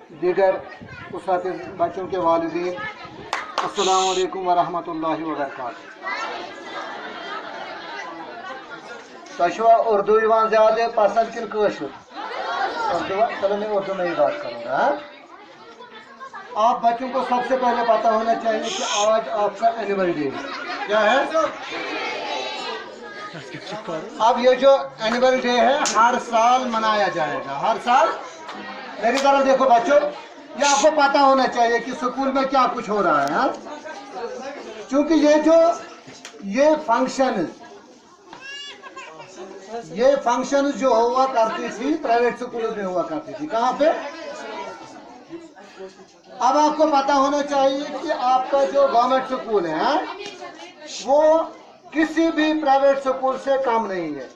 दीगर उस्ताद बच्चों के वालिदीन, अस्सलाम वालेकुम व रहमतुल्लाहि व बरकातहू। तशवा उर्दू ज़्यादा पसंद किन कशुर? चलो मैं उर्दू में ही बात करूँगा। आप बच्चों को सबसे पहले पता होना चाहिए कि आज आपका एनुअल डे क्या है। अब ये जो एनुअल डे है हर साल मनाया जाएगा, हर साल। मेरी तरफ देखो बच्चों, ये आपको पता होना चाहिए कि स्कूल में क्या कुछ हो रहा है, हाँ? क्योंकि ये फंक्शन जो हुआ करती थी प्राइवेट स्कूलों में हुआ करती थी, कहाँ पे? अब आपको पता होना चाहिए कि आपका जो गवर्नमेंट स्कूल है वो किसी भी प्राइवेट स्कूल से कम नहीं है।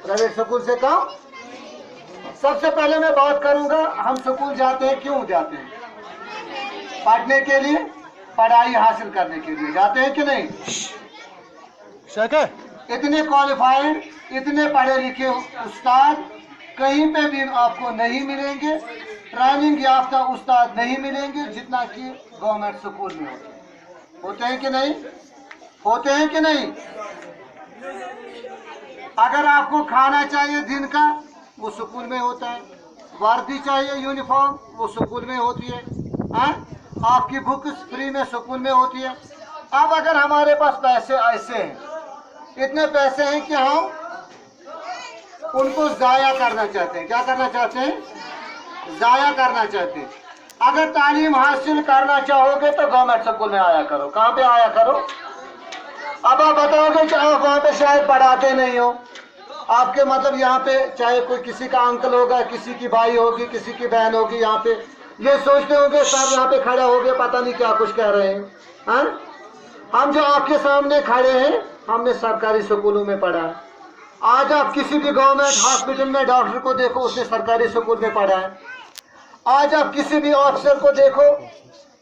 प्राइवेट स्कूल से कम। सबसे पहले मैं बात करूंगा, हम स्कूल जाते हैं, क्यों जाते हैं? पढ़ने के लिए, पढ़ाई हासिल करने के लिए जाते हैं कि नहीं? इतने क्वालिफाइड, इतने पढ़े लिखे उस्ताद कहीं पे भी आपको नहीं मिलेंगे, ट्रेनिंग याफ्ता उस्ताद नहीं मिलेंगे जितना कि गवर्नमेंट स्कूल में होते हैं कि नहीं? होते हैं कि नहीं? अगर आपको खाना चाहिए दिन का, वो स्कूल में होता है। वर्दी चाहिए यूनिफॉर्म, वो स्कूल में होती है। आपकी बुक्स फ्री में स्कूल में होती है। अब अगर हमारे पास पैसे ऐसे हैं, इतने पैसे हैं कि हम उनको ज़ाया करना चाहते हैं। क्या करना चाहते हैं? ज़ाया करना चाहते हैं। अगर तालीम हासिल करना चाहोगे तो गवर्नमेंट स्कूल में आया करो। कहाँ पे आया करो? अब आप बताओगे कि आप वहाँ पे शायद पढ़ाते नहीं हो। आपके मतलब यहाँ पे चाहे कोई किसी का अंकल होगा, किसी की भाई होगी, किसी की बहन होगी, यहाँ पे ये सोचते होंगे सर यहाँ पे खड़े हो गए, पता नहीं क्या कुछ कह रहे हैं। हाँ? हम जो आपके सामने खड़े हैं, हमने सरकारी स्कूलों में पढ़ा है। आज आप किसी भी गवर्नमेंट हॉस्पिटल में डॉक्टर को देखो, उसने सरकारी स्कूल में पढ़ा है। आज आप किसी भी ऑफिसर को देखो,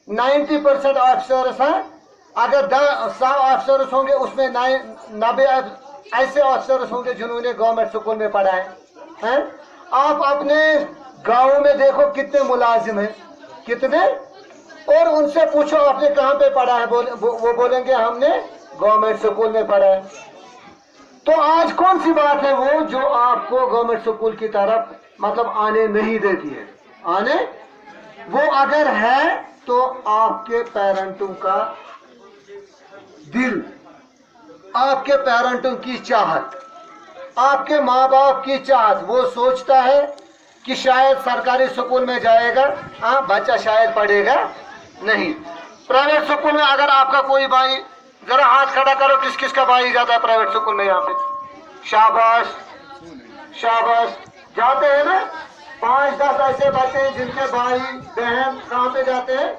90% ऑफिसर्स हैं। अगर 100 ऑफिसर्स होंगे उसमें 90 ऐसे ऑफिसर्स होंगे जिन्होंने गवर्नमेंट स्कूल में पढ़ा है। आप अपने गाँव में देखो कितने मुलाजिम हैं, कितने, और उनसे पूछो आपने कहाँ पे पढ़ा है, वो बोलेंगे हमने गवर्नमेंट स्कूल में पढ़ा है। तो आज कौन सी बात है वो जो आपको गवर्नमेंट स्कूल की तरफ मतलब आने नहीं देती है? आने वो अगर है तो आपके पेरेंटों का दिल, आपके पेरेंटों की चाहत, आपके माँ बाप की चाहत, वो सोचता है कि शायद सरकारी स्कूल में जाएगा, हाँ बच्चा शायद पढ़ेगा नहीं। प्राइवेट स्कूल में अगर आपका कोई भाई, जरा हाथ खड़ा करो, किस किस का भाई जाता है प्राइवेट स्कूल में? यहाँ पे शाबाश शाबाश, जाते हैं ना। 5-10 ऐसे बच्चे हैं जिनके भाई बहन कहाँ पे जाते हैं?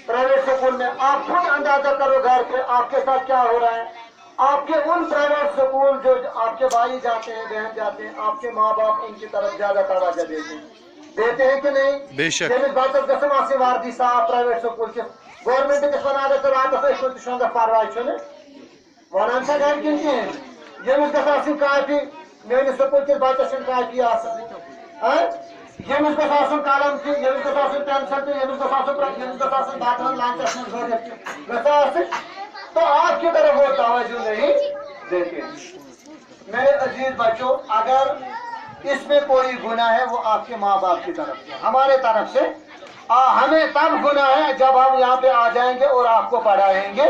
प्राइवेट स्कूल में। आप खुद अंदाजा करो घर पे आपके साथ क्या हो रहा है। आपके उन प्राइवेट स्कूल जो आपके भाई जाते हैं, बहन जाते हैं, आपके माँ बाप उनकी तरफ ज्यादा तवज्जो देते हैं कि नहीं? बेशक। वार्दी साहब प्राइवेट स्कूल के गवर्नमेंट के वनान तो रात शुंग परवाह वन सा घर किन यमिस गि काफी मेस स्कूल किस बच्चस काफी यमिस गि कलम यमिस गि पेंसिल तो यमिस गि बाथन लंचस तो आपकी तरफ वो तवज्जो नहीं देते। मेरे अजीज बच्चों, अगर इसमें कोई गुनाह है वो आपके माँ बाप की तरफ से, हमारे तरफ से। हमें तब गुनाह है जब हम यहाँ पे आ जाएंगे और आपको पढ़ाएंगे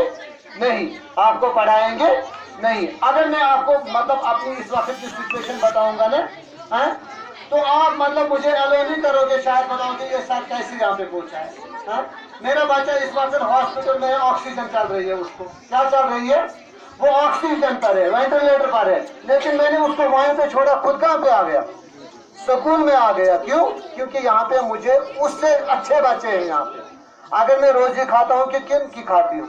नहीं, आपको पढ़ाएंगे नहीं। अगर मैं आपको मतलब अपनी इस वक्त की सिचुएशन बताऊंगा ना, तो आप मतलब मुझे अलो नहीं करोगे, शायद बताओगे ये सर कैसे यहाँ पे पहुंचा है। मेरा बच्चा इस वक्त हॉस्पिटल में ऑक्सीजन चल रही है, उसको क्या चल रही है? वो ऑक्सीजन पर है, वेंटिलेटर पर है, लेकिन मैंने उसको वहीं पे छोड़ा, खुद कहाँ पे आ गया? स्कूल में आ गया। क्यों? क्योंकि यहाँ पे मुझे उससे अच्छे बच्चे हैं यहाँ पे। अगर मैं रोजी खाता हूँ कि किन की खाती हूँ,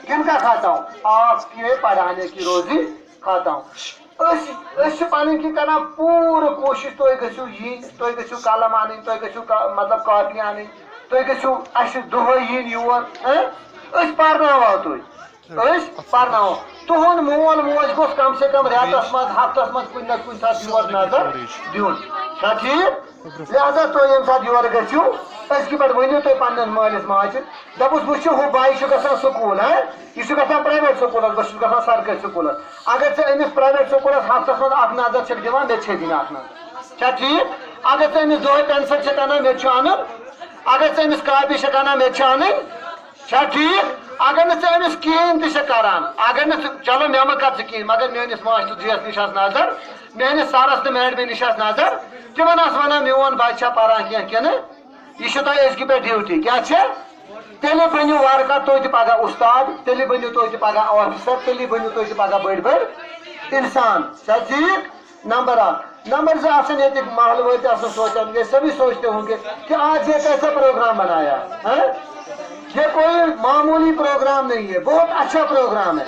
किन का खाता हूँ? आपके पढ़ाने की रोजी खाता हूँ। पानी की करना पूरी कोशिश, तो गो कलम आनी, तो मतलब कॉपी आनी, तो गो योर पर्नाव, पर्नाव तुहद मोल मोज गोस कम से कम रेतस मज हफ्तस मज कुछ ना कुछ साथ योर नजर दिन। ठीक? لہذا تو یم سات یور گژھِو أزکہِ پٮ۪ٹھ ؤنِو تُہۍ پنٛنِس مٲلِس ماجہِ دَپُس وٕچھِو ہُہ بایہِ چھُ گژھان سکوٗل یہِ چھُ گژھان پرٛایویٹ سکوٗلَس بہٕ چھُس گژھان سرکٲرۍ سکوٗلَس اگر ژٕ أمِس پرٛایویٹ سکوٗلَس ہفتَس منٛز اکھ نظر چھَکھ دِوان مےٚ چھے دِنۍ اکھ نظر چھا ٹھیٖک اگر ژٕ أمِس دۄہے پٮ۪نسَل چھَکھ اَنان مےٚ تہِ چھُ اَنُن اگر ژٕ أمِس کاپی چھَکھ اَنان مےٚ تہِ چھِ اَنٕنۍ چھا ٹھیٖک اگر نہٕ ژٕ أمِس کِہیٖنۍ تہِ چھَکھ کَران اگر نہٕ ژٕ چلو مےٚ مہٕ کَر ژٕ کِہیٖنۍ مگر میٛٲنِس ماسٹر جِیَس نِش آس نظر میٛٲنِس سَرَس تہٕ میڈمہِ نِش آس نظر تِمن آس وَنان میون بَچہِ چھا پَران کیٚنٛہہ کِنہٕ یہِ چھُ تۄہہِ أزکہِ پٮ۪ٹھ ڈیوٗٹی کیٛاہ چھِ تیٚلہِ بٔنِو وارٕ کارٕ تُہۍ تہِ پَگاہ اُستاد تیٚلہِ بٔنِو تُہۍ تہِ پَگاہ آفِسر تیٚلہِ بٔنِو تُہۍ تہِ پَگاہ بٔڑۍ بٔڑۍ اِنسان چھا ٹھیٖک نمبر اکھ نمبر زٕ آسان ییٚتِکۍ محلہٕ وٲلۍ تہِ آسان سونچان یہ سبھی سوچتے ہوں گے کہ آج یہ کیسا پروگرام بنایا یہ کوئی معمولی پروگرام نہیں ہے بہت اچھا پروگرام ہے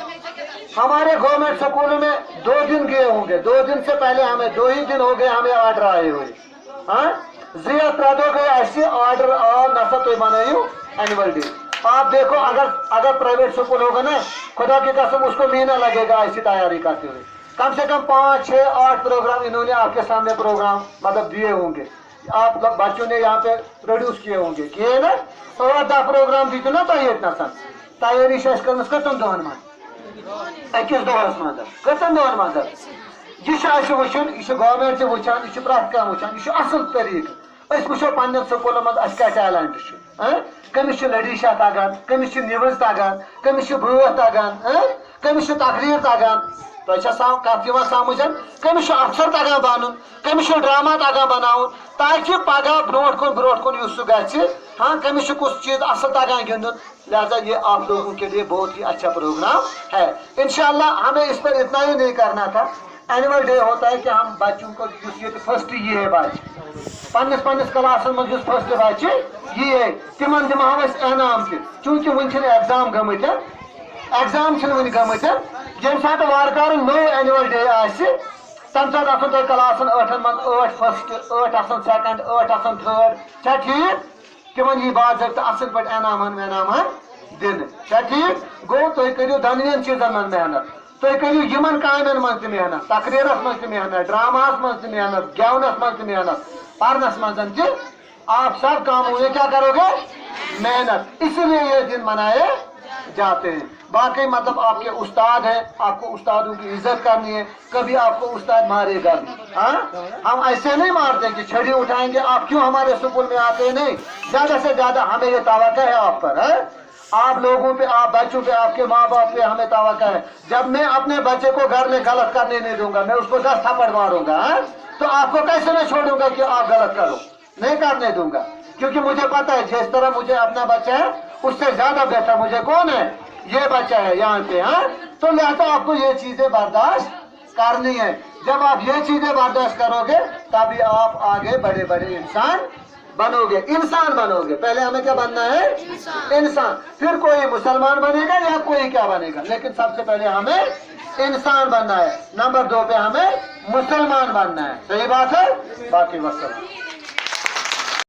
ہمارے گورنمنٹ اسکولوں میں 2 دن گئے ہوں گے 2 دن سے پہلے ہمیں 2 ہی دن ہو گئے ہمیں آرڈر آئے ہوئے زیادہ پردو گئے ایسے آرڈر آ نسا تو بنائیو اینول ڈے آپ دیکھو اگر پرائیویٹ اسکول ہوگا نا خدا کی قسم اس کو مہینہ لگے گا ایسی تیاری کرتے ہوئے کم سے کم 5 6 8 پروگرام انہوں نے آپ کے سامنے پروگرام مطلب دیے ہوں گے آپ بچوں نے یہاں پہ پروڈیوس کیے ہوں گے کیے نا 10 پروگرام دیتے نا تیاری کرنس کتن دہن من اکس دہس مز کتن دہن مز یہ وچن یہ گورمنٹ وچان یہ پریت کھانا وچان یہ اصل طریقہ وچو پنن سکولن مز کیا ٹیلنٹ کمس لڑیشا تگان کمس نوز تگان کمس بٲتھ تگان کمس تقریر تگان تہ کت سمجھ کمس افسر تگان بنن کمس ڈرامہ تگان بناؤن تاکہ پگہ برو کن سہ گھِ ہاں کمس کس چیز اصل تگان گندن لہذا یہ آپ لوگوں کے لیے بہت ہی اچھا پروگرام ہے انشاءاللہ ہمیں اس پر اتنا ہی نہیں کرنا تھا اینول ڈے ہوتا ہے کہ ہم بچوں کو فرسٹ یہ ہے بچہ پنس کلاسن مز فرسٹ بچہ یہ ہے تمن دمو انعام تہ چونکہ ون ایگزام گمت ایگزام ون گمت یم سات وار کار نو اینول ڈے تمہ سات آسن تہ کلاسن 8 من 8 فرسٹ 8 آسن سیکنڈ 8 آسن تھرڈ چھا ٹھیک تمن یہ باضابطہ اصل پہ انعام دن چھا ٹھیک گو تھی کرو دونوین چیزن من محنت تھی کرو یمن کامن من تہ محنت تقریرس من تہ محنت ڈراماہس من تہ محنت گیونس من تہ محنت پرنس من تہ آپ سب کاموں میں کیا کرو گے محنت اسی لیے یہ دن منائے جاتے ہیں باقی مطلب آپ کے استاد ہیں آپ کو استادوں کی عزت کرنی ہے کبھی آپ کو استاد مارے گا بھی ہم ایسے نہیں مارتے کہ چھڑی اٹھائیں گے آپ کیوں ہمارے سکول میں آتے ہیں نہیں زیادہ سے زیادہ ہمیں یہ توقع ہے آپ پر آپ لوگوں پہ آپ بچوں پہ آپ کے ماں باپ پہ ہمیں توقع ہے جب میں اپنے بچے کو گھر میں غلط کرنے نہیں دوں گا میں اس کو 10 تھپڑ ماروں گا تو آپ کو کیسے میں چھوڑوں گا کہ آپ غلط کرو نہیں کرنے دوں گا کیونکہ مجھے پتا ہے جس طرح مجھے اپنا بچہ ہے اس سے زیادہ بہتر مجھے کون ہے یہ بچہ ہے یہاں پہ تو لہذا آپ کو یہ چیزیں برداشت کرنی ہے جب آپ یہ چیزیں برداشت کرو گے تبھی آپ آگے بڑے بڑے انسان بنو گے پہلے ہمیں کیا بننا ہے انسان پھر کوئی مسلمان بنے گا یا کوئی کیا بنے گا لیکن سب سے پہلے ہمیں انسان بننا ہے نمبر 2 پہ ہمیں مسلمان بننا ہے صحیح بات ہے باقی وسلام